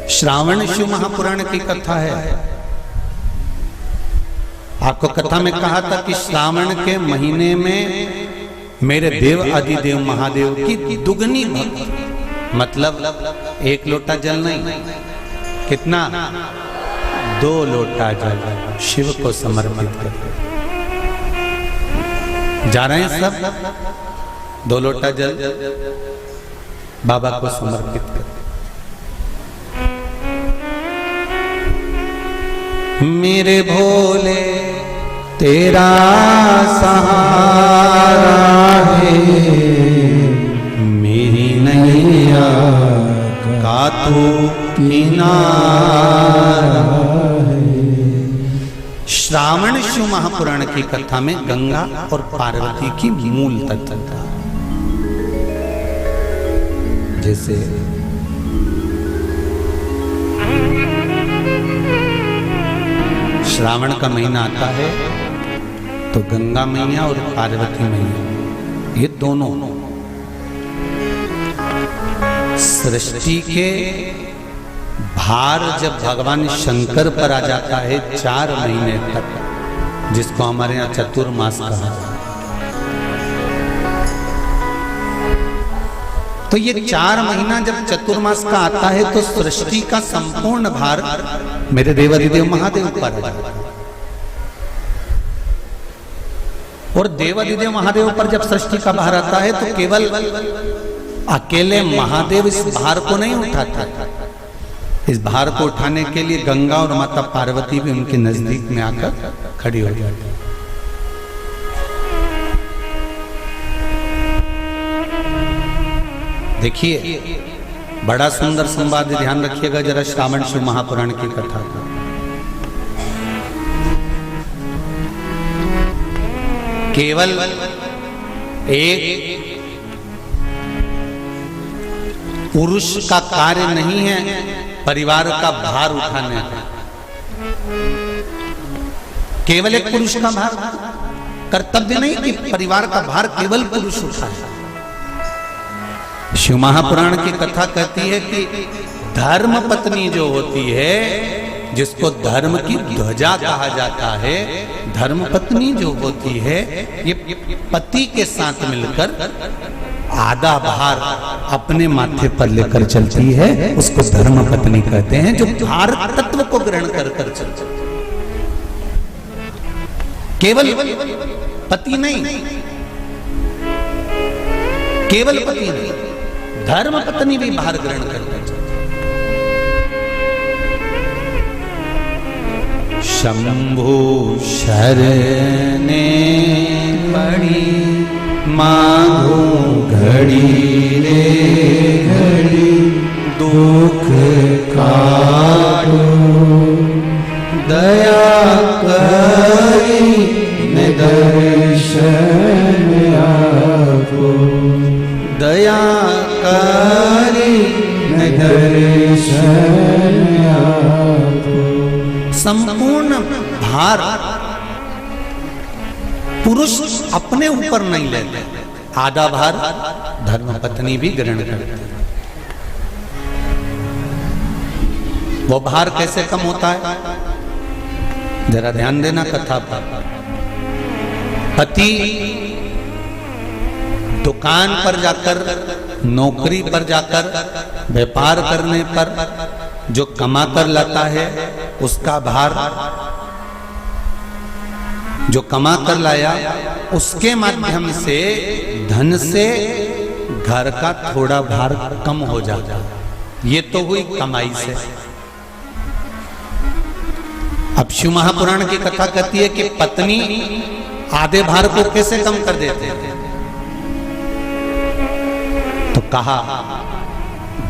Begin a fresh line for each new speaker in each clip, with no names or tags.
श्रावण शिव महापुराण की कथा है। आपको कथा में कहा था कि श्रावण के महीने में मेरे देव आदिदेव महादेव की दुगनी भक्ति, मतलब एक लोटा जल नहीं, कितना 2 लोटा जल शिव को समर्पित करते। जा रहे हैं सब 2 लोटा जल बाबा को समर्पित करते। मेरे भोले तेरा सहारा है, मेरी नैया का तू किनारा है। श्रावण शिव महापुराण की कथा में गंगा और पार्वती की मूल तत्वता, जैसे श्रावण का महीना आता है तो गंगा मैया और पार्वती मैया, ये दोनों सृष्टि के भार जब भगवान शंकर पर आ जाता है 4 महीने तक, जिसको हमारे यहाँ चतुर्मास कहा जाता है, तो ये 4 महीना जब चतुर्मास का आता है तो सृष्टि का संपूर्ण भार मेरे देवादिदेव महादेव पर है। और देवादिदेव महादेव पर जब सृष्टि का भार आता है तो केवल अकेले महादेव इस भार को नहीं उठाता, इस भार को उठाने के लिए गंगा और माता पार्वती भी उनके नजदीक में आकर खड़ी हो जाती है। देखिए बड़ा सुंदर संवाद, ध्यान रखिएगा जरा श्रावण शिव महापुराण की कथा का। केवल एक पुरुष का कार्य नहीं है परिवार का भार उठाने का, केवल एक पुरुष का भार कर्तव्य नहीं कि परिवार का भार केवल पुरुष उठाए। शिव महापुराण की कथा कहती है कि धर्म पत्नी जो होती है, जिसको धर्म की ध्वजा कहा जाता है, धर्म पत्नी जो होती है ये पति के साथ मिलकर आधा भार अपने माथे पर लेकर चलती है, उसको धर्म पत्नी कहते हैं, जो भार तत्व को ग्रहण कर कर चलती है। केवल पति नहीं, केवल पति नहीं, धर्म पत्नी भी भार ग्रहण करते हैं। शंभु शरणे पड़ी मांगू घड़ी रे घड़ी, दुख काटो दया करी न दर्शन आपो, दया करी न दर्शन आपो। संपूर्ण भार पुरुष अपने ऊपर नहीं लेते, आधा भार धर्मपत्नी भी ग्रहण करते। वो भार कैसे कम होता है, जरा ध्यान देना कथा पर। पति दुकान पर जाकर, नौकरी पर जाकर, व्यापार करने पर जो कमा कर लाता है उसका भार, जो कमा कर लाया उसके माध्यम से धन से घर का थोड़ा भार कम हो जाता है। ये तो हुई कमाई से। अब शिव महापुराण की कथा कहती है कि पत्नी आधे भार को कैसे कम कर देते हैं, तो कहा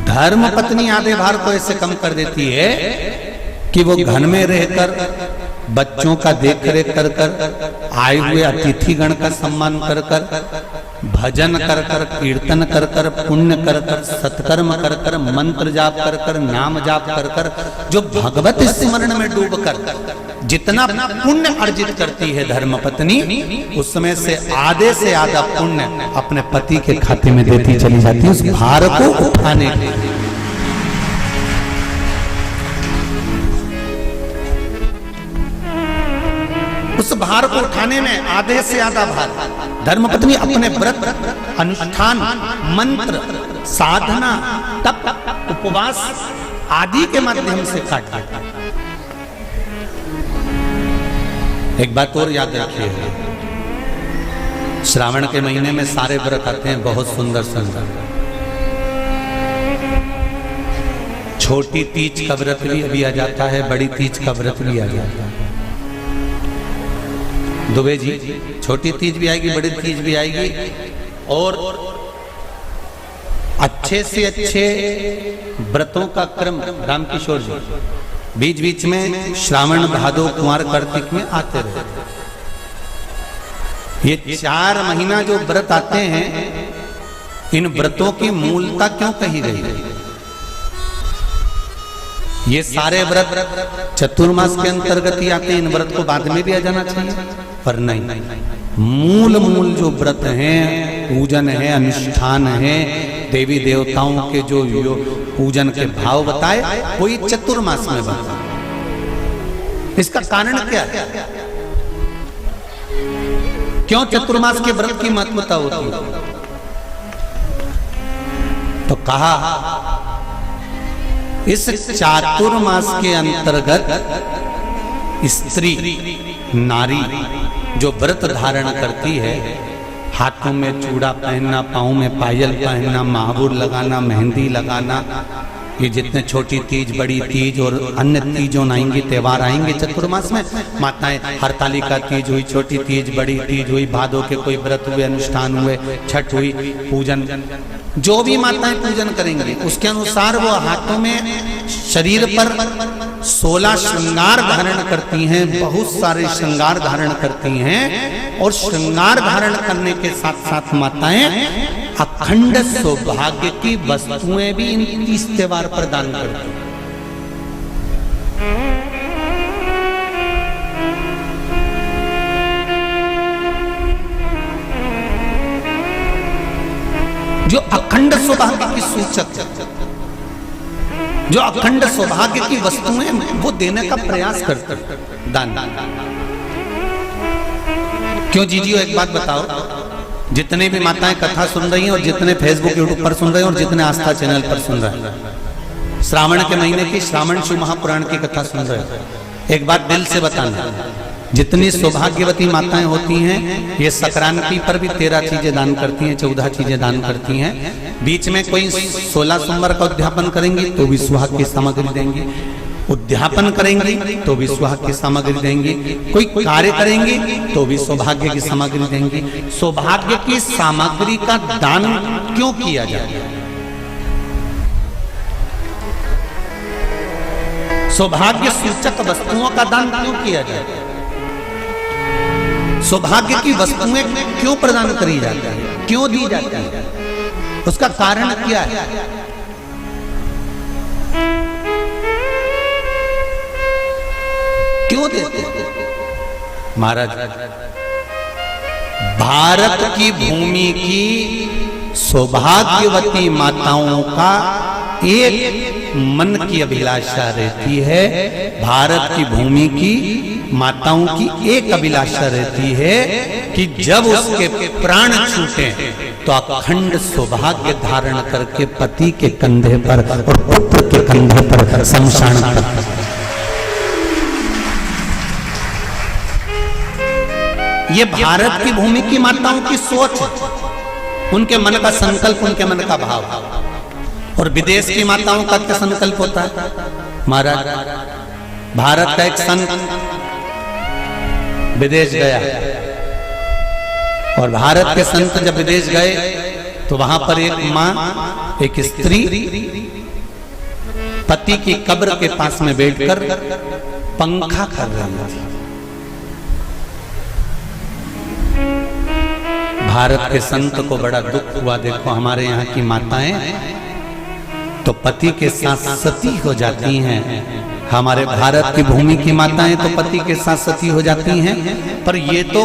धर्म पत्नी आधे भार को ऐसे कम कर देती है कि वो घर में रहकर बच्चों का देख रेख कर कर, आए हुए अतिथि गण का सम्मान कर कर, भजन कर कर, कीर्तन कर कर, पुण्य कर कर, सत्कर्म कर कर, मंत्र जाप कर कर, नाम जाप कर कर, जो भगवत स्मरण में डूब कर जितना पुण्य अर्जित करती है धर्मपत्नी, उसमें से आधे से आधा पुण्य अपने पति के खाते में देती चली जाती है, उस भार को उठाने के लिए। उस भार को उठाने में आधे से आधा भार धर्मपत्नी अपने व्रत, अनुष्ठान, मंत्र, साधना, तप, उपवास आदि के माध्यम से काटती। एक बात और याद रखिए, श्रावण के महीने में सारे व्रत आते हैं बहुत सुंदर सुंदर। छोटी तीज का व्रत भी आ जाता है, बड़ी तीज का व्रत भी आ जाता है। दुबे जी, छोटी तीज भी आएगी, बड़ी तीज भी आएगी, और अच्छे से अच्छे व्रतों का क्रम रामकिशोर जी बीच बीच में श्रावण, भादो, कुंवार, कार्तिक में आते रहे। ये 4 महीना जो व्रत आते हैं, इन व्रतों की मूलता क्यों कही गई है? ये सारे व्रत चतुर्मास के अंतर्गत ही आते हैं, इन व्रत को बाद में भी आ जाना चाहिए, पर नहीं। मूल जो व्रत हैं, पूजन है, अनुष्ठान है, देवी देवताओं के जो पूजन के भाव बताए, वही चतुर्मास में बताए। इसका कारण क्या है? क्यों चतुर्मास के व्रत की महत्वता होती है? तो कहा इस चातुर्मास के अंतर्गत स्त्री, नारी जो व्रत धारण करती है, हाथों में चूड़ा पहनना, पाँव में पायल पहनना, महावुर लगाना, मेहंदी लगाना, ये जितने छोटी तीज, बड़ी तीज और अन्य तीजों आएंगी, त्योहार आएंगे चतुर्मास में, माताएं हरतालिका तीज हुई, छोटी तीज, बड़ी तीज हुई, भादों के कोई व्रत हुए, अनुष्ठान हुए, छठ हुई, पूजन, जो भी माताएं पूजन करेंगी उसके अनुसार वो हाथों में, शरीर पर 16 श्रृंगार धारण करती हैं, बहुत सारे श्रृंगार धारण करती हैं, और श्रृंगार धारण करने के साथ साथ माताएं अखंड सौभाग्य की वस्तुएं भी इन 30 त्योहार पर दान करती हैं। जो अखंड सौभाग्य की सूचक, जो अखंड सौभाग्य की वस्तुएं वो देने का प्रयास करते हैं, दान। क्यों जीजियो, एक बात बताओ, जितने भी माताएं कथा सुन रही हैं और जितने फेसबुक, यूट्यूब पर सुन रहे हैं और जितने आस्था चैनल पर सुन रहे हैं, श्रावण के महीने की श्रावण शिव महापुराण की कथा सुन रहे हैं, एक बात दिल से बताना, जितनी सौभाग्यवती माताएं होती हैं, ये संक्रांति पर भी 13 चीजें दान करती हैं, 14 चीजें दान करती हैं। बीच में कोई 16 सोमवार का उद्यापन करेंगी तो भी सुहाग की सामग्री देंगी, उद्यापन करेंगी तो भी सुहाग की सामग्री देंगी, कोई कार्य करेंगी तो भी सौभाग्य की सामग्री देंगी। सौभाग्य की सामग्री का दान क्यों किया जाता है? सौभाग्य सूचक वस्तुओं का दान क्यों किया जाता है? सौभाग्य की वस्तुएं क्यों प्रदान करी जाती है, क्यों दी जाती है? उसका कारण क्या है? क्यों देते हैं? महाराज, भारत की भूमि की सौभाग्यवती माताओं का एक मन की अभिलाषा रहती है, भारत की भूमि की माताओं की एक अभिलाषा रहती है कि जब उसके प्राण छूटे तो अखंड सौभाग्य धारण करके पति के कंधे पर और पुत्र के कंधे पर शमशान पर। ये भारत की भूमि की माताओं की सोच, उनके मन का संकल्प, उनके मन का भाव। और विदेश की माताओं का क्या संकल्प होता है? महाराज, भारत का एक संत विदेश गया, और भारत के संत जब विदेश गए तो वहां पर एक मां, एक स्त्री पति की कब्र के पास में बैठकर पंखा कर रही थी। भारत के संत को बड़ा दुख हुआ, देखो हमारे यहाँ की माताएं तो पति के साथ सती हो जाती हैं, हमारे भारत की भूमि की माताएं तो पति के साथ सती हो जाती हैं, पर ये तो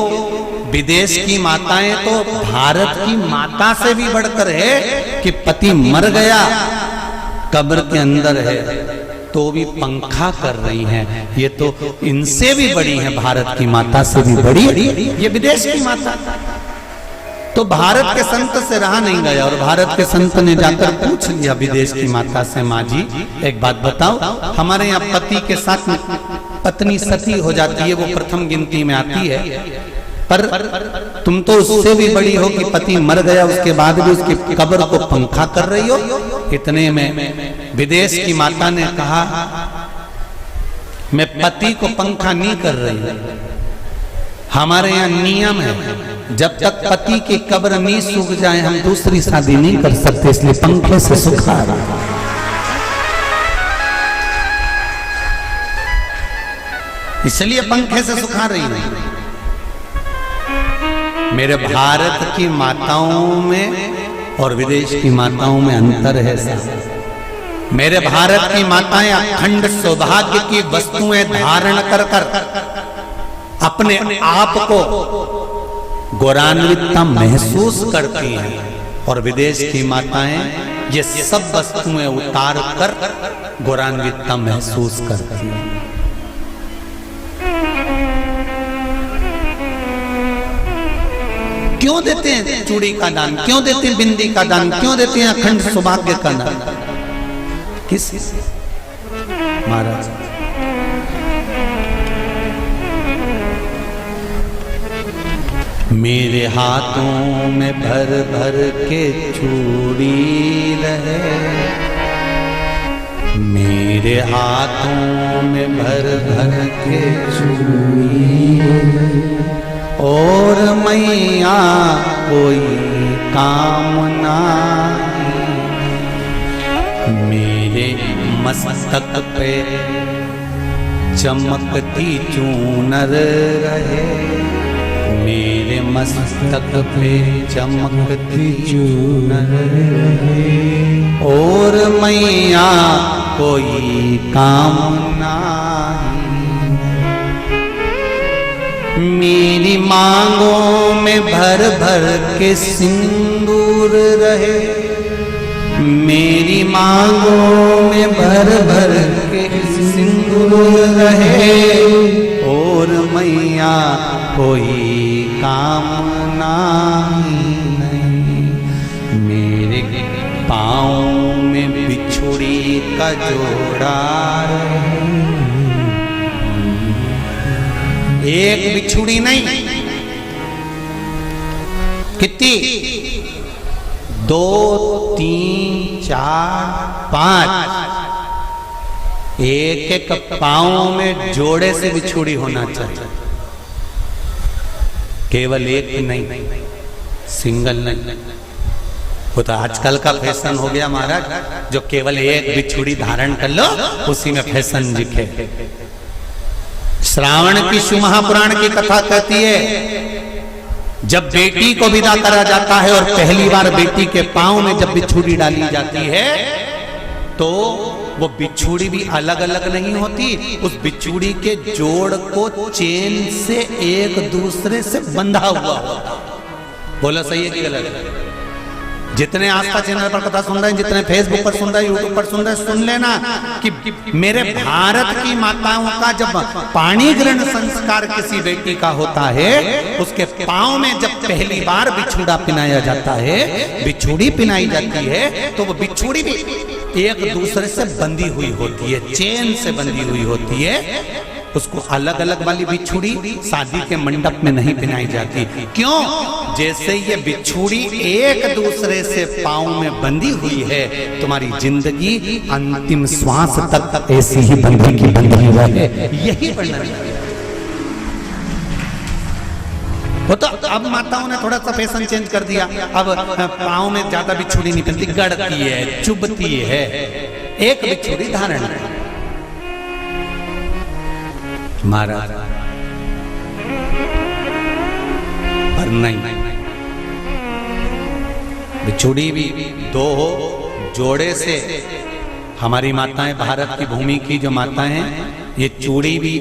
विदेश की माताएं तो भारत की माता से भी बढ़कर है कि पति मर गया, कब्र के अंदर है, तो भी पंखा कर रही हैं। ये तो इनसे भी बड़ी है, भारत की माता से भी बड़ी, ये विदेश की माता। तो भारत के संत से रहा नहीं गया और भारत के संत ने जाकर पूछ लिया विदेश की माता से, माँ जी एक बात बताओ, हमारे यहाँ पति के साथ पत्नी सती हो जाती है, वो प्रथम गिनती में आती है, पर तुम तो उससे भी बड़ी हो कि पति मर गया उसके बाद भी उसकी कब्र को पंखा कर रही हो। इतने में विदेश की माता ने कहा, मैं पति को पंखा नहीं कर रही, हमारे यहाँ नियम है जब तक पति की कब्र नहीं सूख जाए हम दूसरी शादी नहीं कर सकते, इसलिए पंखे से सुखा रहा। इसलिए पंखे से सुखा रही है। मेरे भारत की माताओं में और विदेश की माताओं में अंतर है साहब। मेरे भारत की माताएं अखंड सौभाग्य की वस्तुएं धारण कर कर अपने आप को गौरवान्वितता महसूस करती हैं और विदेश की माताएं ये सब वस्तुएं उतार कर गौरवान्वितता महसूस करती हैं। क्यों देते हैं चूड़ी का दान, क्यों देते हैं बिंदी का दान, क्यों देते हैं अखंड सौभाग्य का दान? किस महाराज मेरे हाथों में भर भर के चूड़ी रहे, मेरे हाथों में भर भर के चूड़ी और मैया कोई काम नहीं, मेरे मस्तक पे चमकती चूनर रहे, मेरे मस्तक पे चमकती चूनर रहे और मैया कोई काम नहीं, मेरी मांगों में भर भर के सिंदूर रहे, मेरी मांगों में भर भर के सिंदूर रहे और मैया कोई कामना नहीं, मेरे पाँव में बिछुड़ी का जोड़ा रहे, एक बिछुड़ी नहीं कितनी, 2 3 4 5, एक एक पाँव में जोड़े से बिछुड़ी होना चाहिए, केवल एक नहीं, सिंगल नहीं। वो तो आजकल का फैशन हो गया महाराज, जो केवल एक बिछुड़ी धारण कर लो उसी में फैशन दिखे। श्रावण की शिव महापुराण की कथा कहती है जब बेटी को विदा करा जाता है और पहली बार बेटी के पांव में जब बिछुड़ी डाली जाती है तो वो बिछुड़ी भी अलग अलग नहीं होती, उस बिछुड़ी के जोड़ को चेन से एक दूसरे से बंधा हुआ होता। बोला सही है कि गलत? जितने आस्था चैनल पर कथा सुन रहे हैं, जितने फेसबुक पर सुन रहे हैं, यूट्यूब पर सुन रहे हैं, सुन लेना कि मेरे भारत की माताओं का जब पाणी ग्रहण संस्कार किसी बेटी का होता है, उसके पांव में जब पहली बार बिछुड़ा पिनाया जाता है, बिछुड़ी पिनाई जाती है, तो वो बिछुड़ी भी एक दूसरे से बंधी हुई होती है, चेन से बंधी हुई होती है। उसको अलग अलग वाली बिछुड़ी शादी के मंडप में नहीं पिनाई जाती। क्यों? जैसे ये बिछुड़ी एक दूसरे से पांव में बंधी हुई है, तुम्हारी जिंदगी अंतिम श्वास तक ऐसी ही बंधी की बंधी रहे, यही वर्णन है। वो तो अब माताओं ने थोड़ा सा फैशन चेंज कर दिया, अब पांव में ज्यादा बिछुड़ी नहीं पहनती, गड़ती है, चुभती है, एक बिछुड़ी धारण है। महाराज पर नहीं, बिछुड़ी भी 2 हो, जोड़े से। हमारी माताएं, भारत की भूमि की जो माताएं हैं, ये चूड़ी भी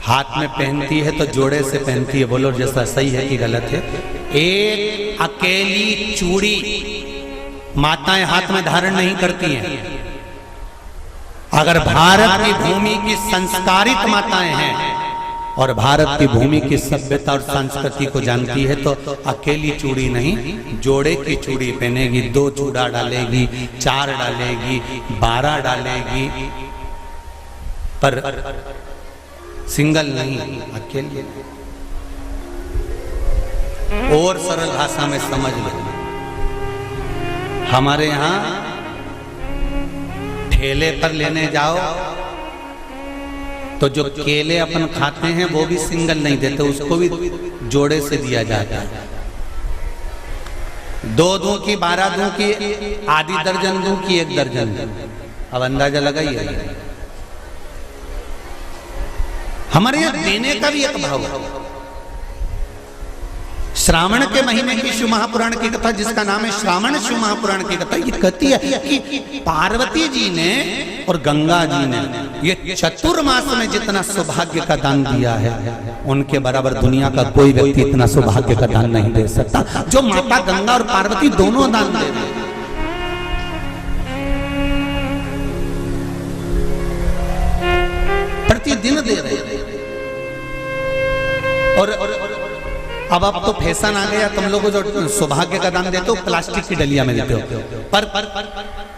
हाथ में पहनती है तो जोड़े से पहनती है। बोलो जैसा सही है कि गलत है? एक अकेली चूड़ी माताएं हाथ में धारण नहीं करती हैं, अगर भारत की भूमि की संस्कारित माताएं हैं और भारत की भूमि की सभ्यता और संस्कृति को जानती है तो अकेली चूड़ी नहीं, जोड़े की चूड़ी पहनेगी, 2 चूड़ा डालेगी, 4 डालेगी, 12 डालेगी, पर सिंगल नहीं, अकेले। और सरल भाषा में समझ लो, हमारे यहां ठेले पर लेने जाओ तो जो केले अपन खाते हैं वो भी सिंगल नहीं देते, उसको भी जोड़े से दिया जाता है। 2 दूं की, 12 दूं की, आधी दर्जन दूं की 1 दर्जन दूं। अब अंदाजा लगाइए, हमारे यहां देने का भी एक भाव है। श्रावण के महीने की शिव महापुराण की कथा, जिसका नाम है श्रावण शिव महापुराण की कथा, ये कहती है कि पार्वती जी ने और गंगा जी ने ये चतुर्मास में जितना सौभाग्य का दान दिया है, उनके बराबर दुनिया का कोई व्यक्ति इतना सौभाग्य का दान नहीं दे सकता जो माता गंगा और पार्वती दोनों दान दे रहे हैं। प्रतिदिन दे रहे हैं। और अब तो फैशन आ गया, तुम लोगों जो सौभाग्य का दान देते हो प्लास्टिक की डलिया में देते हो, पर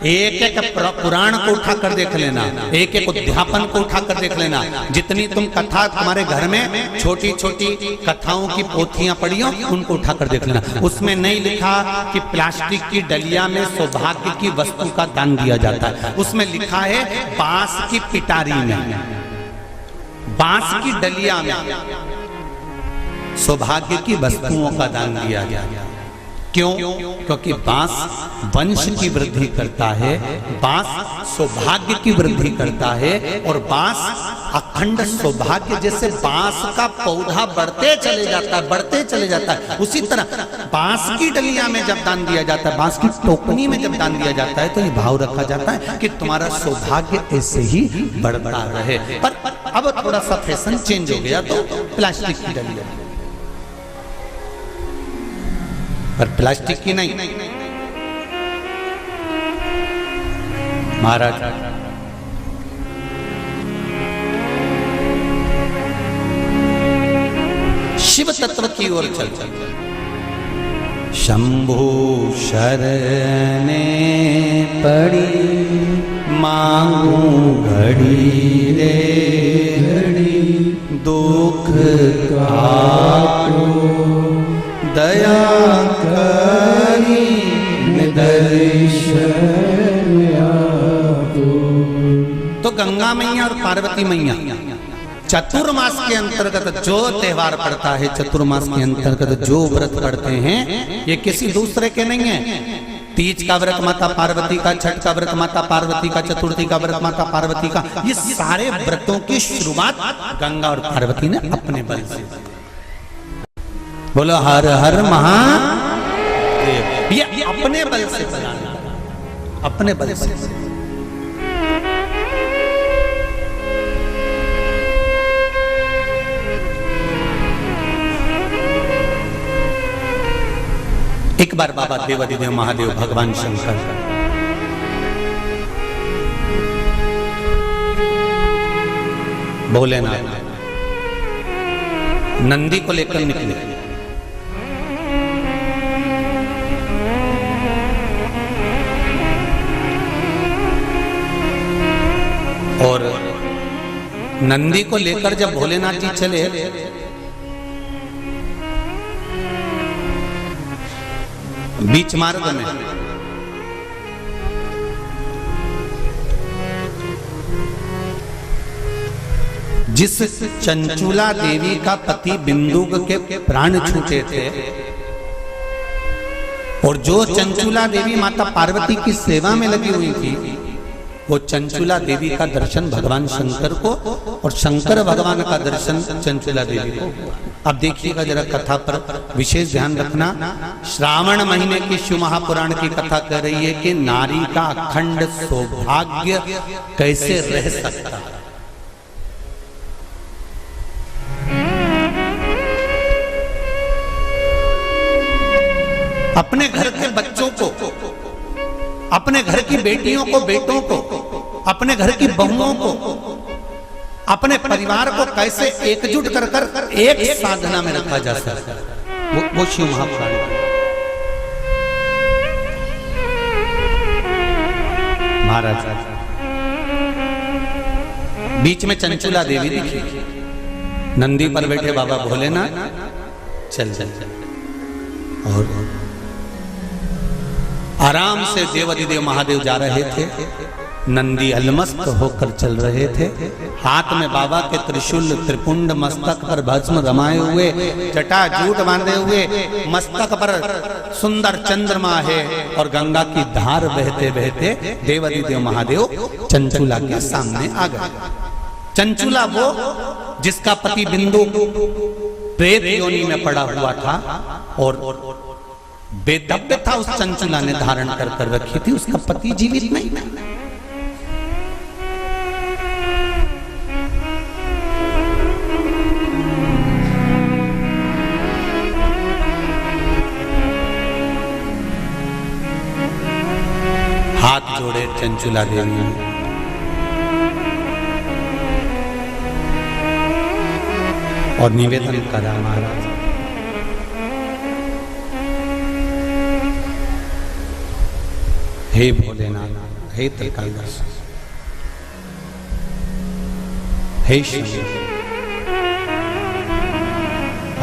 एक एक पुराण को उठा कर देख लेना, एक एक उद्यापन को उठा कर देख लेना, जितनी तुम कथा तुम्हारे घर में छोटी छोटी कथाओं की पोथियां पड़ी हो उनको उठा कर देख लेना, उसमें नहीं लिखा कि प्लास्टिक की डलिया में सौभाग्य की वस्तु का दान दिया जाता है। उसमें लिखा है बांस की पिटारी में, बांस की डलिया में सौभाग्य की वस्तुओं का दान दिया गया। क्यों? क्योंकि बांस वंश की वृद्धि करता है, बांस सौभाग्य की वृद्धि करता है, और बांस अखंड सौभाग्य, जैसे बांस का पौधा बढ़ते चले जाता है, बढ़ते चले जाता है, उसी तरह बांस की डलिया में जब दान दिया जाता है, बांस की टोकनी में जब दान दिया जाता है, तो ये भाव रखा जाता है कि तुम्हारा सौभाग्य ऐसे ही बढ़ता रहे। पर अब थोड़ा सा फैशन चेंज हो गया तो प्लास्टिक की डलिया, पर प्लास्टिक की नहीं। महाराज शिव तत्व की ओर चल चल। शंभु शरणे पड़ी मांगू घड़ी रे घड़ी, दुख काटो दया करी दर्शन तो गंगा मैया और पार्वती मैया चतुर्मास के अंतर्गत जो त्योहार पड़ता है, चतुर्मास के अंतर्गत जो व्रत पड़ते हैं, ये किसी दूसरे के नहीं है। तीज का व्रत माता पार्वती का, छठ का व्रत माता पार्वती का, चतुर्थी का व्रत माता पार्वती का, ये सारे व्रतों की शुरुआत गंगा और पार्वती ने अपने बल से। बोलो हर हर महादेव। ये अपने बल से बनाना, अपने बल से। एक बार बाबा देवाधिदेव महादेव भगवान शंकर भोलेनाथ नंदी को लेकर निकले। और नंदी को लेकर जब भोलेनाथ जी चले, बीच मार्ग में जिस चंचुला देवी का पति बिंदुक के प्राण छूटे थे, और जो चंचुला देवी माता पार्वती की सेवा में लगी हुई थी, वो चंचुला देवी का दर्शन भगवान शंकर को और शंकर भगवान का दर्शन चंचुला देवी को। अब देखिएगा जरा कथा पर विशेष ध्यान रखना। श्रावण महीने की शिव महापुराण की कथा कह रही है कि नारी का अखंड सौभाग्य कैसे रह सकता है। अपने घर के बच्चों को, अपने घर की बेटियों को, बेटों को अपने घर की बहुओं को, अपने परिवार को कैसे एकजुट कर कर एक साधना में रखा जा सकता है, वो शिव महापुराण। महाराज बीच में चंचुला देवी दिखी, नंदी पर बैठे बाबा भोलेनाथ चल चल चल, और आराम से देवाधिदेव महादेव जा रहे थे। नंदी अलमस्त होकर चल रहे थे, हाथ में बाबा के त्रिशूल त्रिपुंड, मस्तक पर भस्म रमाए हुए, जटाजूट बांधे हुए, मस्तक पर सुंदर चंद्रमा है, और गंगा की धार बहते बहते देवाधिदेव महादेव चंचुला के सामने आ गए। चंचुला वो जिसका पति बिंदु प्रेत योनि में पड़ा हुआ था, और बेदब्य था उस चंचुला ने धारण कर कर रखी थी, उसका पति जीवित नहीं था। हाथ जोड़े चंचुला देवी ने, और निवेदन करा, महाराज हे भोलेनाथ, हे त्रिकालदर्शी, हे शंभु,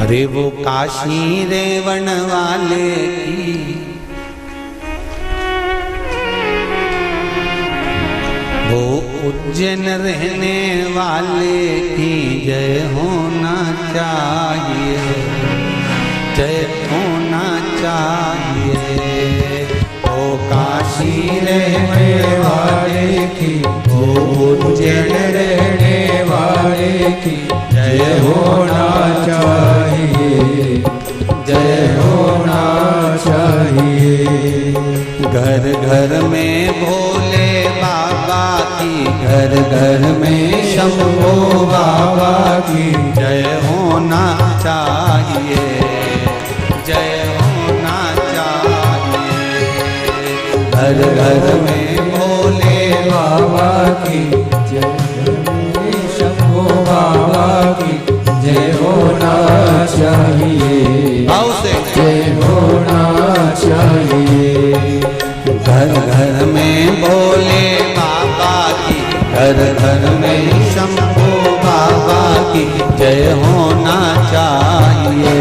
अरे वो काशी रेवण वाले की, वो उज्जैन रहने वाले की जय होना चाहिए, जय होना चाहिए। ओ काशी रहने वाले की, ओ उज्जैन रहने वाले की जय होना चाहिए, जय होना चाहिए। घर घर में भोले बाबा की, घर घर में शंभो बाबा की जय होना चाहिए, जय होना चाहिए। घर घर में भोले बाबा की, शंभो बाबा की जय होना चाहिए, आओ से जय होना चाहिए। घर घर में भोले बाबा की, घर घर में शंभो बाबा की जय होना चाहिए,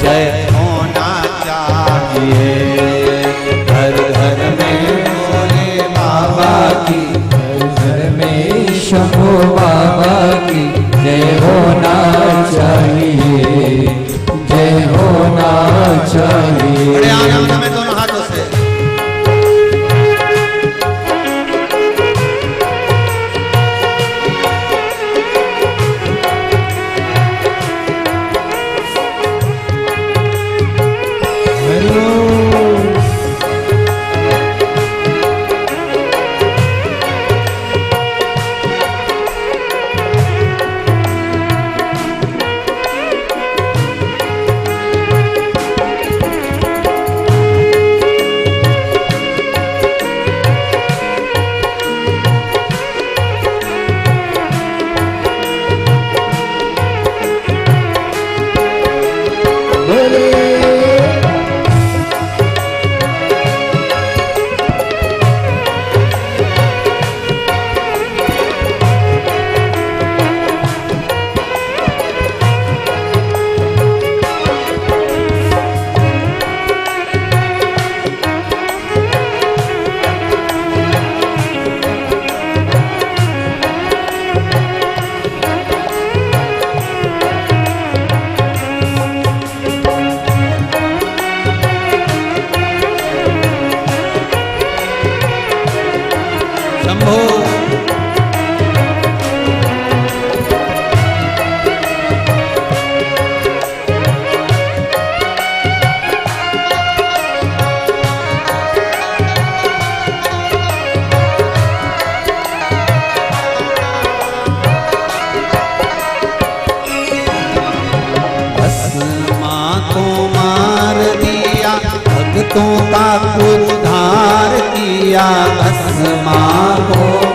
जय होना चाहिए। घर घर में भोले बाबा की, घर घर में शंभो बाबा की जय होना चाहिए, जय होना चाहिए। बड़े आनंद में दोनों हाथों से भक्तों का उद्धार किया, भस्मा को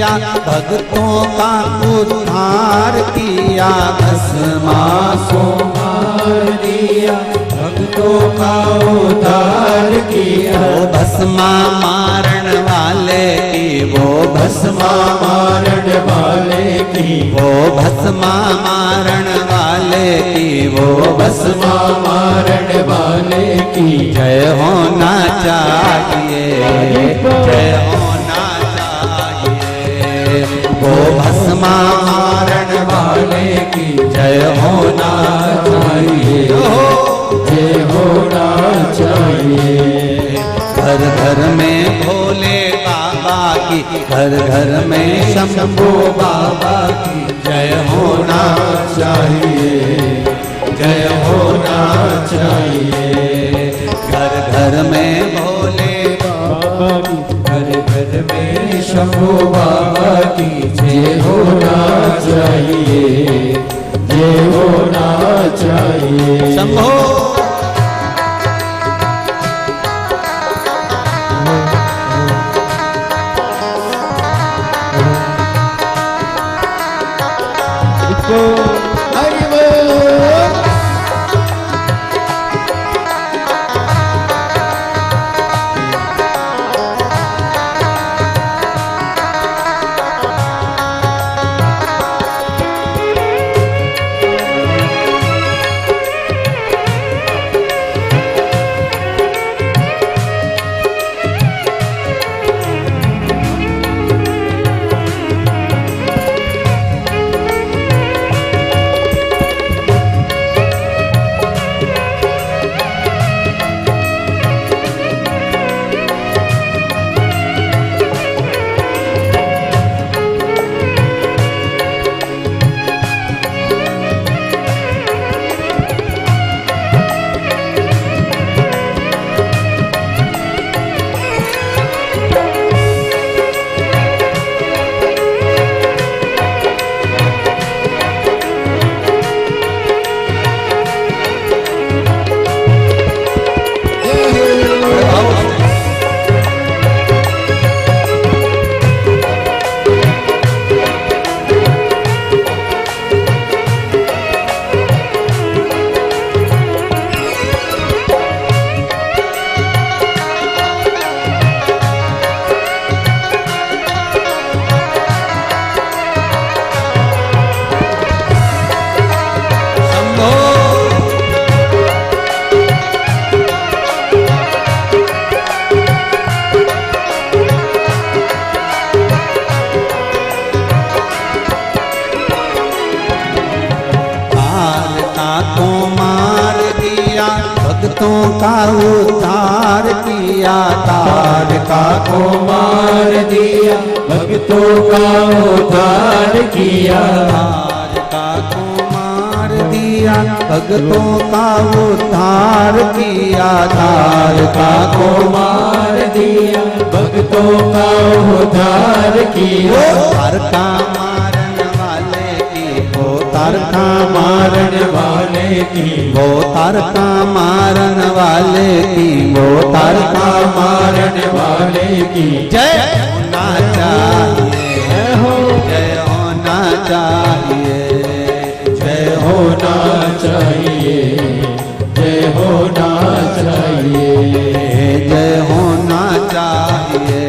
भक्तों का उद्धार किया,
भस्मासुर मार दिया, भक्तों का उद्धार किया।
वो भस्मा मारण वाले की, वो
भस्मा मारण वाले की,
वो भस्मा मारण वाले की, वो
भस्मा मारण वाले की
जय होना चाहिए, जय होना चाहिए। वो भस्मा मारण
वाले की
जय होना
चाहिए, जय होना चाहिए।
घर घर में भोले बाबा की, घर घर में शंभू बाबा की जय होना
चाहिए, जय होना चाहिए।
घर घर में भोले
बाबा की, घर घर में शंभू बाबा की जय होना चाहिए, जय होना चाहिए।
शंभो
हरि बोल।
भक्तों का उद्धार किया,
तारका को मार दिया, भक्तों का उद्धार किया।
तारका को मार दिया, भक्तों का उद्धार किया,
तारका को मार दिया, भक्तों का उद्धार किया।
तारका मारन वाले की, वो तारका
मारन वाले की,
वो तारका मारन वाले की, वो तारका
मारन वाले की
जय होना चाहिए, जय होना चाहिए,
जय होना चाहिए, जय होना चाहिए,
जय होना चाहिए,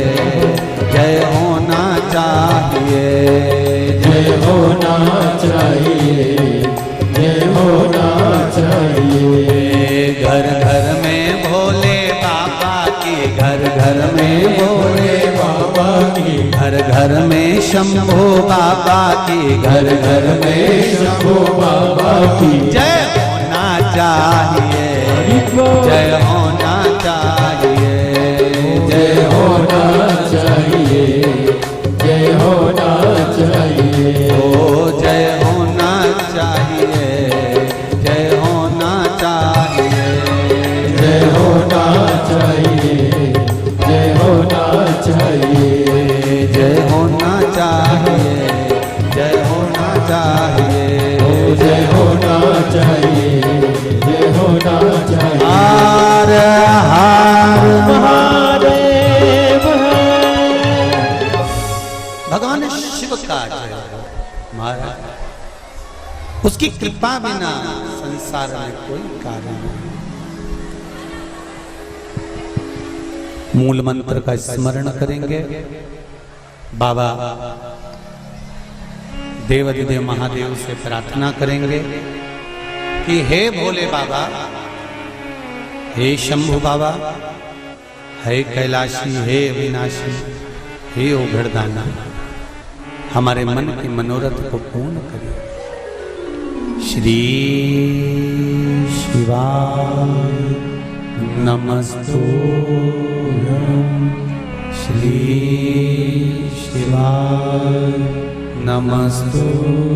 जय होना चाहिए,
जय होना चाहिए, जय होना चाहिए।
घर घर में भोले बाबा की, घर घर में भोले
बाबा की,
घर घर में शंभू बाबा की, घर घर में
शंभू बाबा की
जय होना चाहिए, जय होना चाहिए,
जय होना चाहिए, जय होना चाहिए।
ओ जय होना चाहिए, जय होना चाहिए,
जय होना चाहिए, जय होना चाहिए,
जय होना चाहिए, जय होना चाहिए,
जय होना चाहिए, जय होना चाहिए।
हर हर
महादेव।
भगवान उसकी कृपा बिना संसार में कोई कार्य नहीं। मूल मंत्र का स्मरण करेंगे। बाबा देवाधिदेव महादेव से प्रार्थना करेंगे कि हे भोले बाबा, हे शंभु बाबा, हे कैलाशी, हे अविनाशी, हे ओघड़दाना, हमारे मन के मनोरथ को पूर्ण करें। श्री शिवाय नमस्तुभ्यं, श्री शिवाय नमस्तुभ्यं,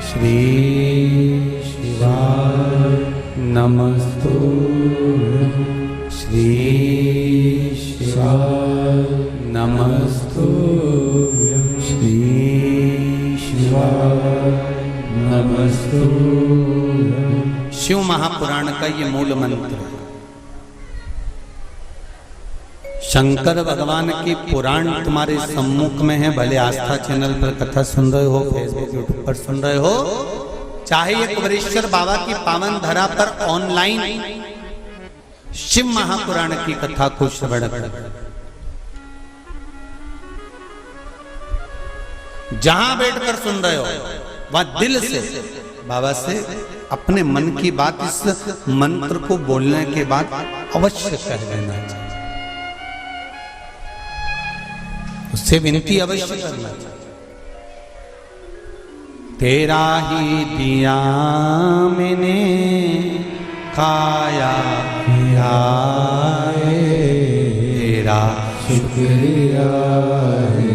श्री शिवाय नमस्तुभ्यं, श्री शिवाय नमस्तुभ्यं, श्री शिवाय नमस्तुभ्यं। शिव महापुराण का ये मूल मंत्र है। शंकर भगवान की पुराण तुम्हारे सम्मुख में है। भले आस्था चैनल पर कथा सुन रहे हो, फेसबुक यूट्यूब पर सुन रहे हो, चाहे एक वरेश्वर बाबा की पावन धरा पर ऑनलाइन शिव महापुराण की कथा को श्रवण कर, जहां बैठकर सुन रहे हो वह दिल से बाबा से अपने मन की बात इस मंत्र को बोलने के बाद अवश्य कह देना चाहिए। उससे विनती अवश्य करना चाहिए। तेरा ही दिया मैंने खाया पिया, तेरा
शुक्रिया है,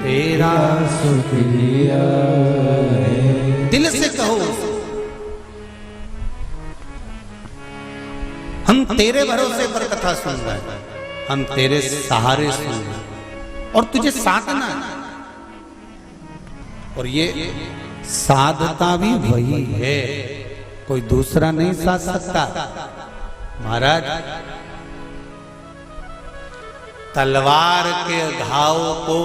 तेरा
शुक्रिया है।
दिल से कहो, हम तेरे भरोसे पर कथा सुन रहे हैं, हम तेरे सहारे सुन रहे हैं और तुझे साधना है। और ये साधता भी वही है, कोई दूसरा नहीं साध सकता। महाराज तलवार के घाव को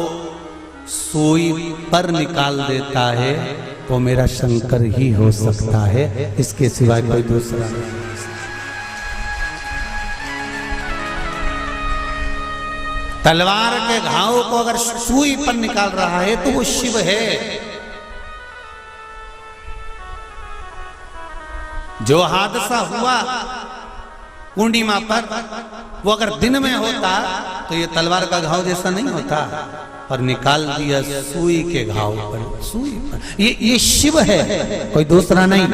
सुई पर निकाल देता है वो मेरा शंकर ही हो सकता है, इसके सिवाय कोई दूसरा नहीं। तलवार के घाव को अगर सुई पर निकाल रहा है तो वो शिव है। जो हादसा हुआ पूर्णिमा पर, वो अगर दिन में होता तो ये तलवार का घाव जैसा नहीं होता, और निकाल दिया सुई के घाव पर, सुई पर। ये शिव है, कोई दूसरा नहीं।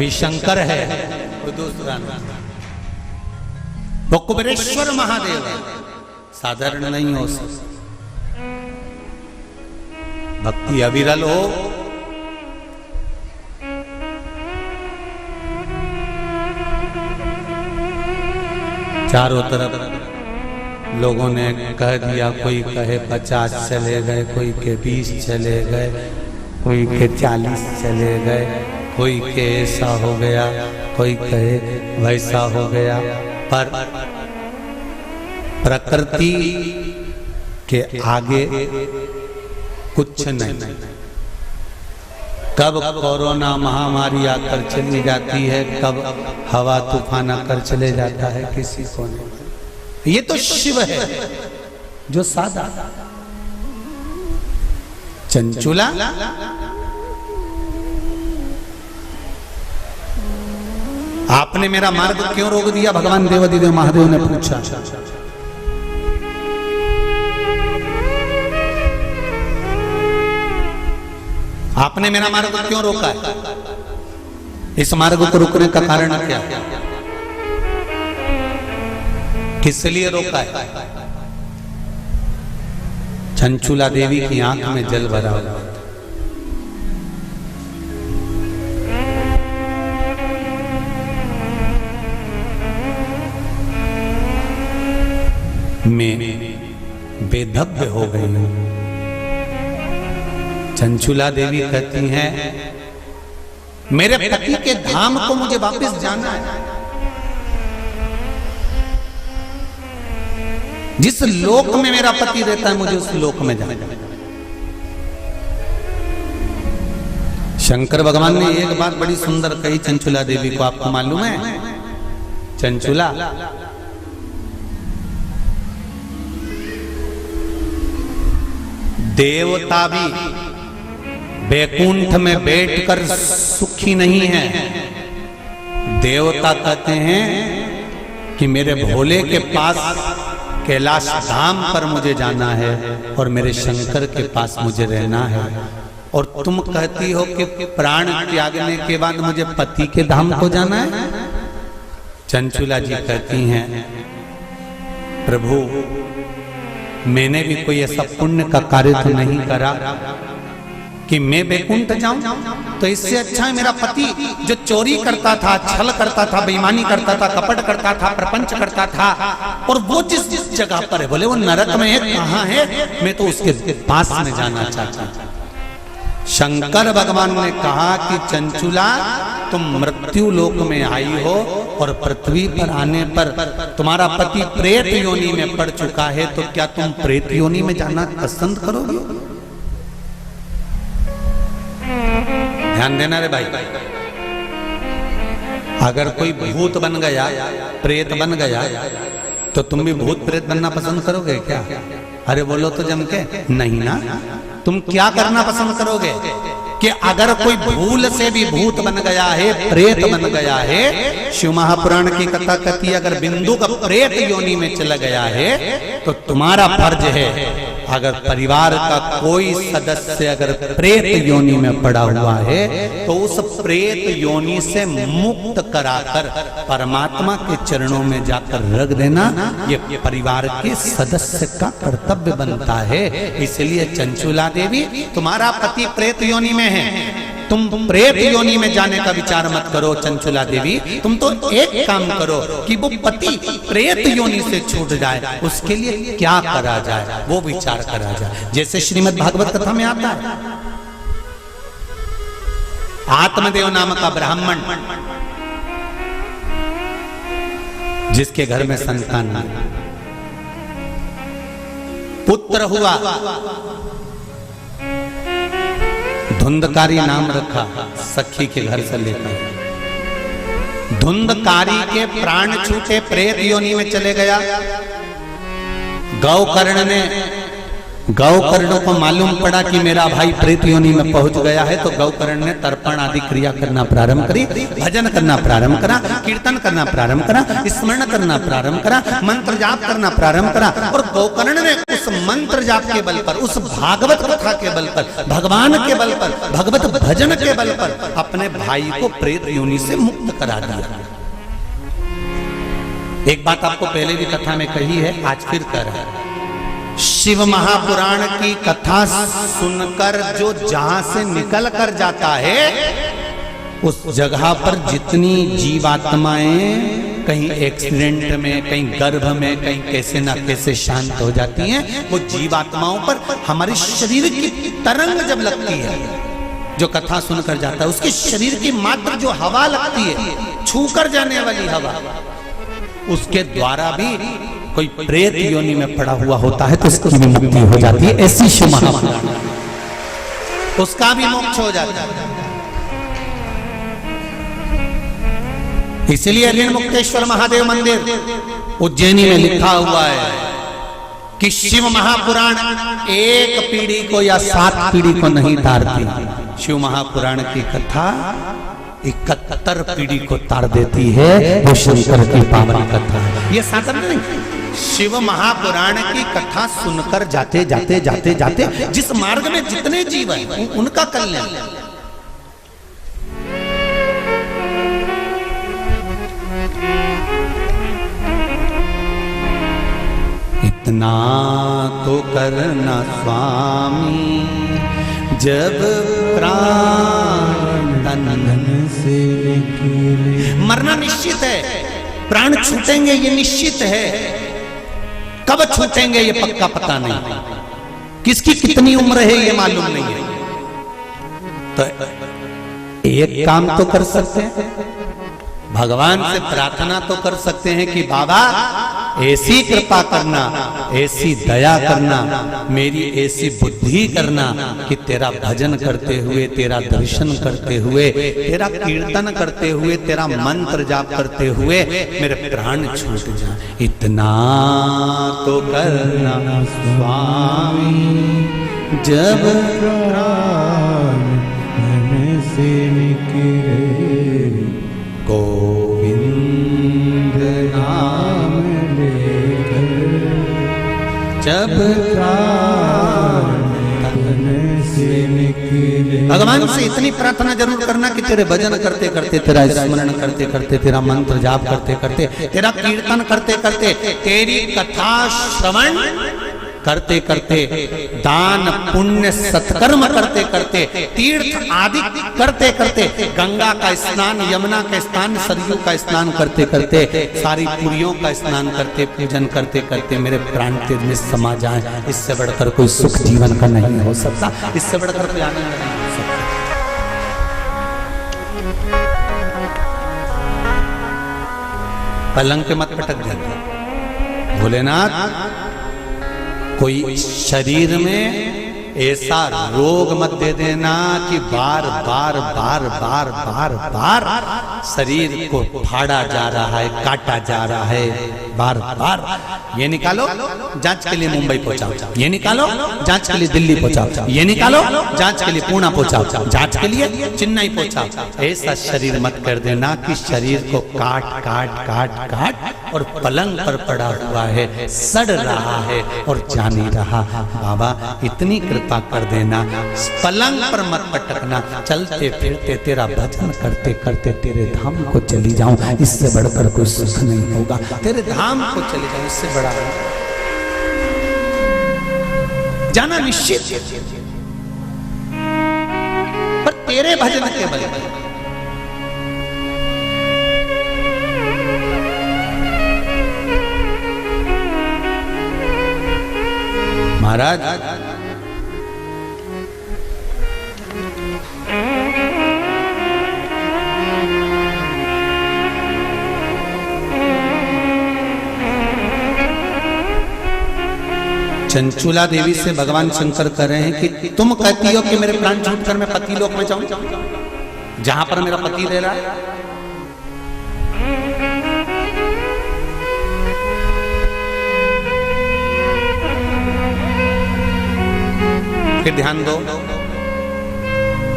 ये शंकर है, कोई दूसरा नहीं। वो कुबेरेश्वर महादेव है, साधारण नहीं हो सकता। भक्ति अविरल हो, चारों तरफ लोगों ने कह दिया, कोई कहे 50 चले गए, कोई के 20 चले गए, कोई के 40 चले गए, कोई के ऐसा हो गया, कोई कहे वैसा हो गया। पर प्रकृति के आगे कुछ नहीं। कब कोरोना महामारी आकर चली जाती है, कब हवा तूफान आकर चले जाता है, किसी को नहीं। ये तो शिव है जो सादा चंचुला। आपने मेरा मार्ग क्यों रोक दिया? भगवान देवाधिदेव महादेव ने पूछा। आपने मेरा मार्ग क्यों रोका है? इस मार्ग को रोकने का कारण क्या? किस लिए रोका है? चंचुला देवी की आंख में जल भरा हुआ था। मैं बेधब्य हो गई हूं। चंचुला देवी कहती हैं, मेरे पति के धाम को मुझे वापस जाना है। जिस लोक में मेरा पति रहता है मुझे उस लोक में जाना है। शंकर भगवान ने एक बात बड़ी सुंदर कही चंचुला देवी को, आपको मालूम है? चंचुला, देवता भी बैकुंठ में बैठकर सुखी नहीं है। देवता कहते हैं कि मेरे भोले के पास कैलाश धाम पर मुझे जाना है और मेरे शंकर के पास मुझे रहना है। और तुम कहती हो कि प्राण त्यागने के बाद मुझे पति के धाम को जाना है। चंचुला जी कहती हैं, प्रभु मैंने भी कोई ऐसा पुण्य का कार्य तो नहीं करा कि मैं बैकुंठ जाऊं। तो इससे अच्छा है मेरा पति जो चोरी करता था, छल करता था, बेईमानी करता था, कपट करता था, प्रपंच करता था, और वो जिस जगह पर है, बोले वो नरक में है, कहां है, मैं तो उसके पास में जाना चाहता हूं। शंकर भगवान ने कहा कि चंचुला तुम मृत्यु लोक में आई हो और पृथ्वी पर आने पर तुम्हारा पति प्रेत योनि में पड़ चुका है, तो क्या तुम प्रेत योनि में जाना पसंद करोगे? ध्यान देना रे भाई, अगर कोई भूत बन गया, प्रेत बन गया, तो तुम भी भूत प्रेत बनना पसंद करोगे क्या? अरे बोलो तो जम के, नहीं ना। तुम क्या करना पसंद करोगे कि अगर कोई भूल से भी भूत बन गया है, प्रेत बन गया है, शिव महापुराण की कथा कहती है अगर बिंदु का प्रेत योनि में चला गया है तो तुम्हारा फर्ज है, अगर परिवार का कोई सदस्य अगर प्रेत योनि में पड़ा हुआ है तो उस प्रेत योनि से मुक्त कराकर परमात्मा के चरणों में जाकर रख देना, ये परिवार के सदस्य का कर्तव्य बनता है। इसलिए चंचुला देवी, तुम्हारा पति प्रेत योनि में है, तुम प्रेत योनि में जाने का विचार मत करो। चंचुला देवी, तुम तो एक काम करो कि वो पति प्रेत योनि से छूट जाए, उसके लिए क्या करा जाए वो विचार करा जाए। जैसे श्रीमद् भागवत कथा में आता है, आत्मदेव नाम का ब्राह्मण जिसके घर में संतान नहीं, पुत्र हुआ, धुंधकारी नाम रखा सखी के घर से लेकर। धुंधकारी के प्राण छूटे, प्रेत योनि में चले गया। गौकर्ण को मालूम पड़ा कि मेरा भाई प्रेत योनि में पहुंच गया है, तो गौकर्ण ने तर्पण आदि क्रिया करना प्रारंभ करी, भजन करना प्रारंभ करा, कीर्तन करना प्रारंभ करा, स्मरण करना प्रारंभ करा, मंत्र जाप करना प्रारंभ करा। और गौकर्ण ने उस मंत्र जाप के बल पर, उस भागवत कथा के बल पर, भगवान के बल पर, भगवत भजन के बल पर अपने भाई को प्रेत योनि से मुक्त करा दिया। एक बात आपको पहले भी कथा में कही है, आज फिर कह रहा है। शिव महापुराण की कथा सुनकर जो जहां से निकल कर जाता है, उस जगह पर जितनी जीवात्माएं कहीं एक्सीडेंट में, कहीं गर्भ में, कहीं कैसे ना कैसे शांत हो जाती हैं, वो जीवात्माओं पर हमारे शरीर की तरंग जब लगती है, जो कथा सुनकर जाता है, उसके शरीर की मात्र जो हवा लगती है, छूकर जाने वाली हवा, उसके द्वारा भी कोई प्रेत योनि में पड़ा हुआ होता है तो उसकी भी मुक्ति हो जाती है। ऐसी शिव महापुराण, उसका भी मोक्ष हो जाता है। इसलिए ऋणमुक्तेश्वर महादेव मंदिर उज्जैनी में लिखा हुआ है कि शिव महापुराण एक पीढ़ी को या 7 पीढ़ी को नहीं तारती। शिव महापुराण की कथा 71 पीढ़ी को तार देती है। वो शंकर की पावन कथा है, ये साधन नहीं। शिव महापुराण की कथा सुनकर जाते जाते जाते जाते जिस मार्ग में जितने जीव हैं उनका कल्याण। इतना तो करना स्वामी जब प्राण तन से निकले। मरना निश्चित है, प्राण छूटेंगे ये निश्चित है, कब छूटेंगे ये पक्का पता नहीं, किसकी कितनी उम्र है ये मालूम नहीं है। तो एक काम तो कर सकते हैं, भगवान से प्रार्थना तो कर सकते हैं कि बाबा ऐसी कृपा करना, ऐसी दया करना, मेरी ऐसी बुद्धि करना कि तेरा भजन करते हुए, तेरा दर्शन करते हुए, तेरा कीर्तन करते हुए, तेरा मंत्र जाप करते हुए मेरे प्राण छूट जाए। इतना तो करना स्वामी जब
प्राण मन से निकले,
गोविंद नाम
लेकर
जब
प्राण मन से निकले।
भगवान से इतनी प्रार्थना जरूर करना कि तेरे भजन करते करते, तेरा स्मरण करते करते, तेरा मंत्र जाप करते करते, तेरा कीर्तन करते करते, तेरी कथा श्रवण करते करते, दान पुण्य सत्कर्म करते करते, तीर्थ आदि करते करते, गंगा का स्नान, यमुना का स्नान, सरयू का स्नान करते करते, सारी पुरियों का स्नान करते, पूजन करते करते मेरे प्राण तेज में समा जाए। इससे बढ़कर कोई सुख जीवन का नहीं हो सकता, इससे बढ़कर कोई आनंद नहीं हो सकता। पलंग पे मत पटक जाना भोलेनाथ। कोई शरीर में ऐसा रोग मत दे देना कि बार बार बार बार बार बार शरीर को फाड़ा जा रहा है, काटा जा रहा है, बार बार। ये निकालो, जांच के लिए मुंबई पहुंचाओ, ये निकालो, जांच के लिए दिल्ली पहुंचाओ, ये निकालो, जांच के लिए पुणे पहुंचाओ, जांच के लिए चेन्नई पहुंचाओ। ऐसा शरीर मत कर देना कि शरीर को काट काट काट काट और पलंग पर पड़ा हुआ है, सड़ रहा है और जा नहीं रहा। बाबा इतनी कृपा कर देना, पलंग पर मत पटकना, चलते फिरते तेरा भजन करते करते तेरे धाम को चली जाऊं, इससे बढ़कर कोई सुख नहीं होगा। तेरे धाम को चले जाऊं, इससे बड़ा जाना निश्चित, पर तेरे भजन के बल पर। महाराज चंचुला देवी से भगवान शंकर कह रहे हैं कि तुम कहती हो कि मेरे प्राण छूटकर मैं पति लोक में जाऊं, जहां पर मेरा पति रह रहा है। फिर ध्यान दो,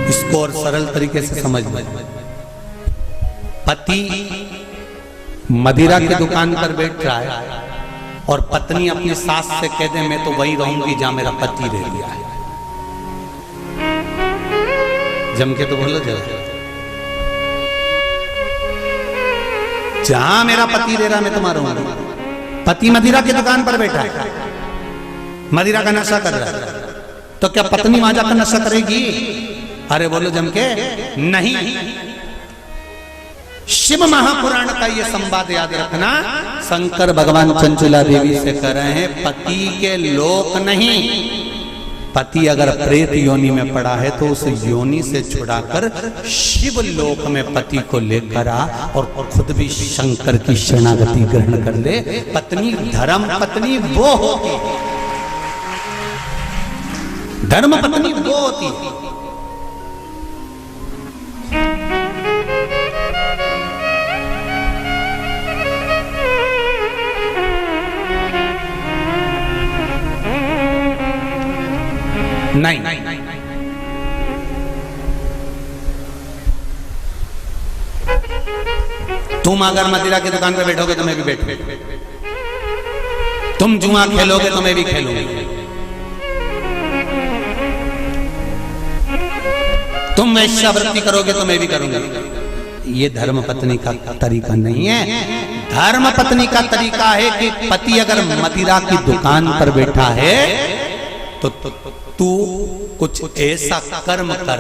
इसको और सरल तरीके से समझ लो। पति मदिरा की दुकान पर बैठ रहा है और पत्नी अपनी सास से कह दे मैं तो वही रहूंगी जहां मेरा पति रह गया है। जम के तो बोलो जरा, जहां मेरा पति रह रहा मैं तुम्हारा रहूंगा। पति मदिरा की दुकान पर बैठा है, मदिरा का नशा कर रहा है, तो क्या पत्नी वहां जाकर नशा करेगी? अरे बोलो जम के, नहीं। शिव महापुराण का ये संवाद याद रखना। शंकर भगवान चंचुला देवी से कह रहे हैं पति के लोक नहीं, पति अगर प्रेत योनि में पड़ा है तो उस योनि से छुड़ाकर शिव लोक में पति को लेकर आ और खुद भी शंकर की शरणागति ग्रहण कर ले। पत्नी धर्म पत्नी वो होती, धर्म पत्नी वो होती है। नहीं, तुम अगर मदिरा की दुकान पे बैठोगे तो मैं भी बैठूंगा, तुम जुआ खेलोगे तो मैं भी खेलूंगी, तुम वैश्यावृत्ति करोगे तो मैं भी करूंगी। ये धर्म पत्नी का तरीका नहीं है। धर्म पत्नी का तरीका है कि पति अगर मदिरा की दुकान पर बैठा है तो तू कुछ ऐसा कर्म कर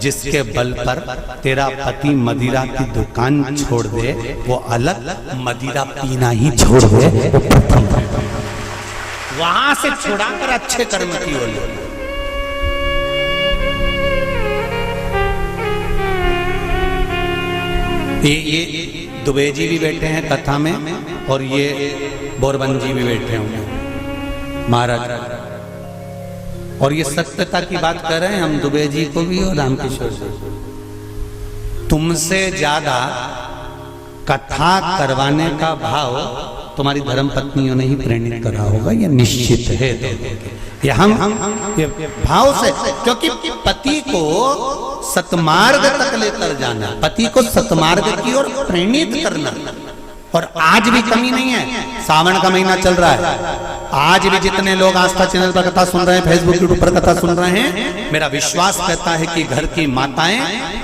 जिसके बल पर तेरा पति मदिरा की दुकान छोड़ दे, वो अलग, मदिरा पीना ही छोड़ दे, वहां से छुड़ाकर अच्छे कर्म की ओर ले। ये दुबे जी भी बैठे हैं कथा में और ये बोरबन जी भी बैठे होंगे महाराज, और ये सत्यता की बात कर रहे हैं हम, दुबे जी को भी और रामकिशोर जी। तुमसे ज्यादा कथा करवाने का भाव तुम्हारी धर्म पत्नियों ने ही प्रेरित करा होगा, ये निश्चित है। ये हम ये भाव से, क्योंकि पति को सतमार्ग तक लेकर जाना, पति को सतमार्ग की ओर प्रेरित करना, और आज भी कमी नहीं है। सावन का महीना चल रहा है, आज भी जितने लोग आस्था चैनल पर कथा सुन रहे हैं, फेसबुक यूट्यूब पर कथा सुन रहे हैं, मेरा विश्वास कहता है कि घर की माताएं,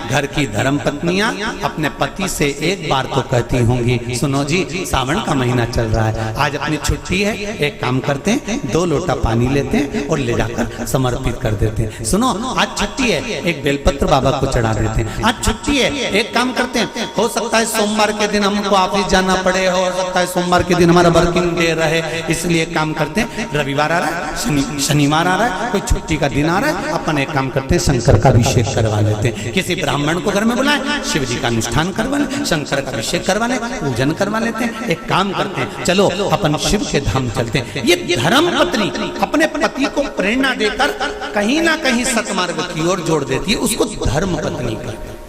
घर की धर्म पत्नियां अपने पति से एक बार तो कहती होंगी, सुनो जी सावन का महीना चल रहा है, आज अपनी छुट्टी है, एक काम करते हैं 2 लोटा पानी लेते हैं और ले जाकर समर्पित कर देते हैं। सुनो आज छुट्टी है, एक बेलपत्र बाबा को चढ़ा देते हैं। आज छुट्टी है, एक काम करते हैं, हो सकता है सोमवार के दिन हमको ऑफिस जाना पड़े, हो सकता है सोमवार के दिन हमारा वर्किंग डे रहे, इसलिए काम करते हैं, रविवार आ रहा है, शनिवार आ रहा है, कोई छुट्टी का दिन आ रहा है, अपन एक काम करते हैं शंकर का अभिषेक करवा लेते हैं। किसी ब्राह्मण को घर में बुलाएं, शिव जी का अनुष्ठान करवा लें, शंकर का अभिषेक करवा लें, पूजन करवा लेते हैं। एक काम करते हैं, चलो अपन शिव के धाम चलते हैं। ये धर्म पत्नी अपने पति को प्रेरणा देकर कहीं ना कहीं सतमार्ग की ओर जोड़ देती है, उसको धर्म पत्नी कहते हैं।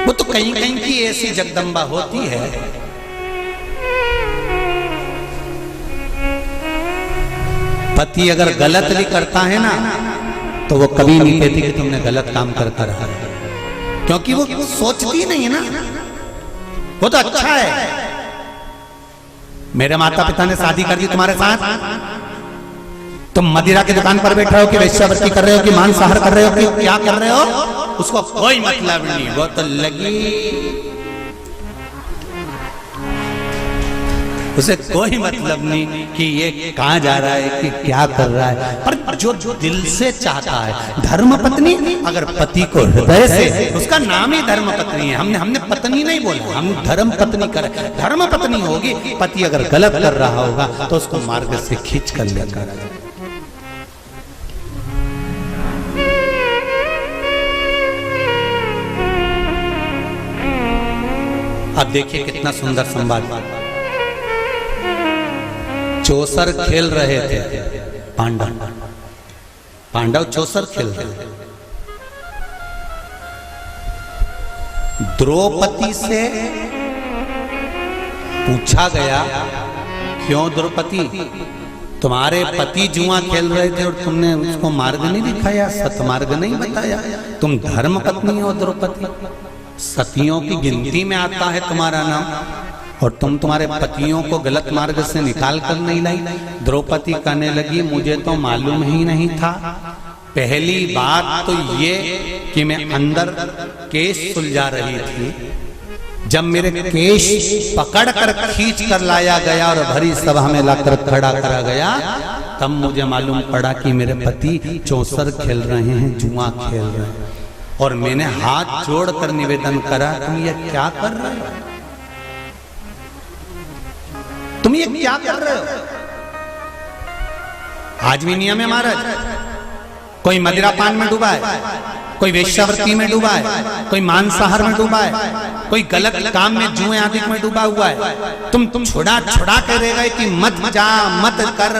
वो तो कहीं कहीं की ऐसी जगदम्बा होती है, पति अगर गलत भी करता है ना तो वो कभी नहीं कहती कि तुमने गलत काम करता रहा, क्योंकि वो सोचती नहीं है ना, वो तो अच्छा है। मेरे माता पिता ने शादी कर दी तुम्हारे साथ, तुम मदिरा की दुकान पर बैठे हो कि वेश्यावृत्ति कर रहे हो कि मांसाहार कर रहे हो कि क्या कर रहे हो, उसको कोई मतलब नहीं, वो तो लगी, उसे कोई मतलब नहीं कि ये कहां जा रहा है कि क्या कर रहा है। पर जो दिल से चाहता है, धर्म पत्नी अगर पति को हृदय से, उसका नाम ही धर्म पत्नी है। हमने पत्नी नहीं बोला, हम धर्म पत्नी कर, धर्म पत्नी होगी। पति अगर गलत कर रहा होगा तो उसको मार्ग से खींच कर लेकर, अब देखिए कितना सुंदर संवाद। चौसर खेल रहे थे पांडव चौसर खेल रहे थे। द्रौपदी से पूछा गया, क्यों द्रौपदी, तुम्हारे पति जुआ खेल रहे थे और तुमने उसको मार्ग नहीं दिखाया, सतमार्ग नहीं बताया, तुम धर्म पत्नी हो द्रौपदी, सतियों की गिनती में आता है तुम्हारा नाम, और तुम तुम्हारे पतियों को गलत मार्ग से निकाल कर नहीं लाई। द्रौपदी कहने लगी, मुझे तो मालूम ही नहीं था। पहली बात तो ये कि मैं अंदर केश सुलझा रही थी, जब मेरे केश पकड़ कर खींच कर लाया गया और भरी सभा में लाकर खड़ा करा गया, तब मुझे मालूम पड़ा कि मेरे पति चौसर खेल रहे हैं, जुआ खेल रहे हैं। और मैंने हाथ जोड़कर निवेदन करा, तुम ये क्या कर रहे हो, तुम ये क्या कर रहे हो। आज भी नियम है महाराज, कोई मदिरा पान में डूबा है, कोई वेश्यावृत्ति में डूबा है, कोई मांसाहार में डूबा है, कोई गलत काम में जुए आदि में डूबा हुआ है। तुम छुड़ा के रह गए कि मत जा, मत कर,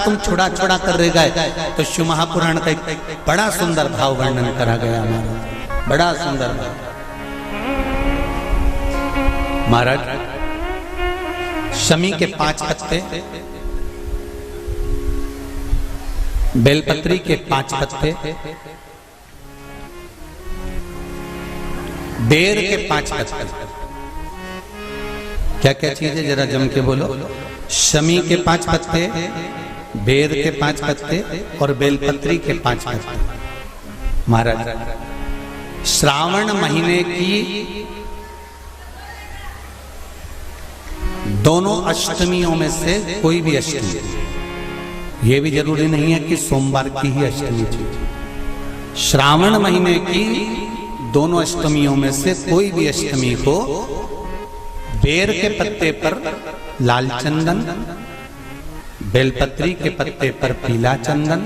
तुम छुड़ा कर रह गए। तो शिव महापुराण का एक बड़ा सुंदर भाव वर्णन करा गया महाराज, बड़ा सुंदर भाव। महाराज शमी के 5 पत्ते, बेलपत्री के 5 पत्ते, बेर के 5 पत्ते, क्या क्या चीज है जरा जम के बोलो। शमी के 5 पत्ते, बेर के 5 पत्ते और बेलपत्री के 5 पत्ते। महाराज श्रावण महीने की दोनों अष्टमियों में से कोई भी अष्टमी, ये भी जरूरी नहीं है कि सोमवार की ही अष्टमी थी, श्रावण महीने की दोनों अष्टमियों में से कोई भी अष्टमी को बेर के पत्ते पर लाल चंदन, बेलपत्री के पत्ते पर पीला चंदन,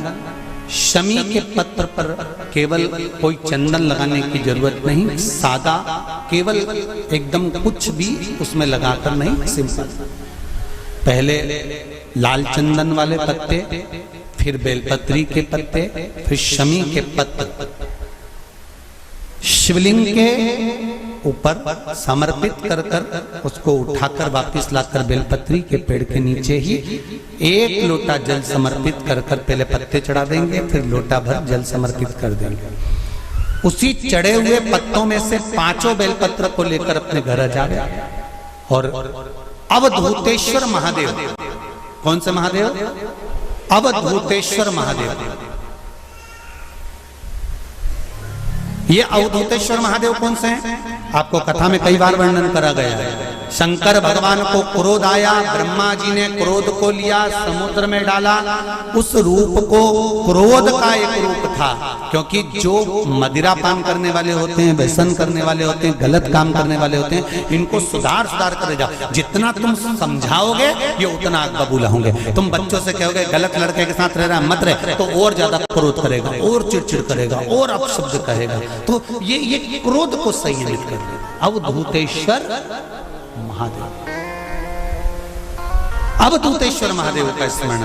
शमी के पत्र पर केवल कोई चंदन लगाने की जरूरत नहीं, सादा केवल एकदम कुछ भी उसमें लगाकर नहीं, सिंपल। पहले लाल चंदन वाले पत्ते, फिर बेलपत्री के पत्ते, फिर शमी के पत्ते शिवलिंग के ऊपर समर्पित कर कर उसको उठाकर वापस लाकर बेलपत्री के पेड़ के नीचे ही 1 लोटा जल समर्पित कर कर पहले पत्ते चढ़ा देंगे, फिर लोटा भर जल समर्पित कर देंगे। उसी चढ़े हुए पत्तों में से 5 बेलपत्र को लेकर अपने घर आ जावे और अवधूतेश्वर महादेव, कौन से महादेव? अवधूतेश्वर महादेव। ये अवधूतेश्वर महादेव कौन से हैं? आपको कथा में कई बार वर्णन करा गया है। शंकर भगवान को क्रोध आया, ब्रह्मा जी ने क्रोध को लिया, समुद्र में डाला। उस रूप को क्रोध का एक रूप था, क्योंकि जो मदिरा पान करने वाले होते हैं, व्यसन करने वाले होते हैं, गलत काम करने वाले होते हैं, इनको सुधार करे जाओ। जितना तुम समझाओगे ये उतना आग बबूला होंगे। तुम बच्चों से कहोगे गलत लड़के के साथ रह रहा मत रहे, तो और ज्यादा क्रोध करेगा, और चिड़चिड़ करेगा, और अपशब्द कहेगा। तो ये क्रोध को संयमित कर देगा। अवधूतेश्वर महादेव, अवधूतेश्वर महादेव का स्मरण